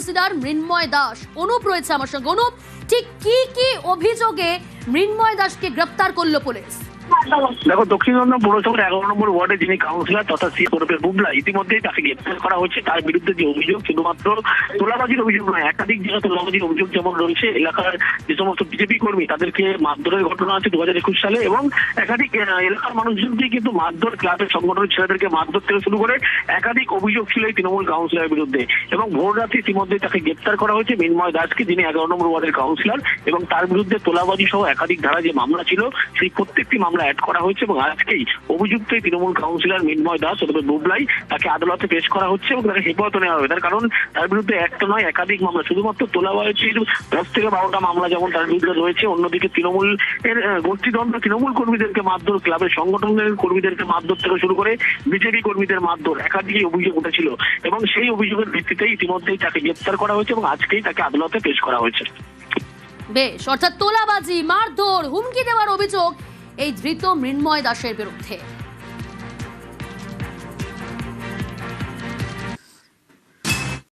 Councillor মৃন্ময় দাস। অনুপ রয়েছে আমার সঙ্গে। অনুপ, ঠিক কি কি অভিযোগে মৃন্ময় দাসকে গ্রেপ্তার করলো পুলিশ? দেখো, দক্ষিণ দমদম পৌরসভার 11 নম্বর ওয়ার্ডে যিনি কাউন্সিলর তথা সি ওরফে বুবলা, ইতিমধ্যেই তাকে গ্রেপ্তার করা হয়েছে। তার বিরুদ্ধে যে অভিযোগ, শুধুমাত্র তোলাবাজির অভিযোগ নয়, একাধিক জায়গায় তোলাবাজির অভিযোগ যেমন রয়েছে। এলাকার যে সমস্ত বিজেপি কর্মী তাদেরকে মারধরের ঘটনা আছে 2021 সালে, এবং একাধিক এলাকার মানুষজনকে কিন্তু মারধর, ক্লাবের সংগঠনের ছেলেদেরকে মারধর থেকে শুরু করে একাধিক অভিযোগ ছিল এই তৃণমূল কাউন্সিলরের বিরুদ্ধে। এবং ভোর রাতে ইতিমধ্যেই তাকে গ্রেপ্তার করা হয়েছে মৃন্ময় দাসকে, যিনি 11 নম্বর ওয়ার্ডের কাউন্সিলর, এবং তার বিরুদ্ধে তোলাবাজি সহ একাধিক ধারা যে মামলা ছিল সেই প্রত্যেকটি মামলা অ্যাড করা হয়েছে। এবং আজকেই অভিযুক্ত তৃণমূল কাউন্সিলর মৃন্ময় দাস অথবা বুবলাই তাকে আদালতে পেশ করা হচ্ছে এবং তাকে হেফাজতে নেওয়া হবে। তার কারণ তার বিরুদ্ধে একটা নয়, একাধিক মামলা, শুধুমাত্র তোলাবাজির 10 থেকে 12টা মামলা যেমন তার বিরুদ্ধে রয়েছে, অন্যদিকে তৃণমূল এর গোষ্ঠীদ্বন্দ্ব, তৃণমূল কর্মীদেরকে মারধর, ক্লাবের সংগঠনের কর্মীদেরকে মারধর থেকে শুরু করে বিজেপি কর্মীদের মারধর, একাধিক অভিযোগ উঠেছিল। এবং সেই অভিযোগের ভিত্তিতে ইতিমধ্যেই তাকে গ্রেপ্তার করা হয়েছে এবং আজকেই তাকে আদালতে পেশ করা হয়েছে। বেশ, অর্থাৎ তোলাবাজি, মারধর, হুমকি দেওয়ার অভিযোগ এই ধৃত মৃন্ময় দাসের বিরুদ্ধে।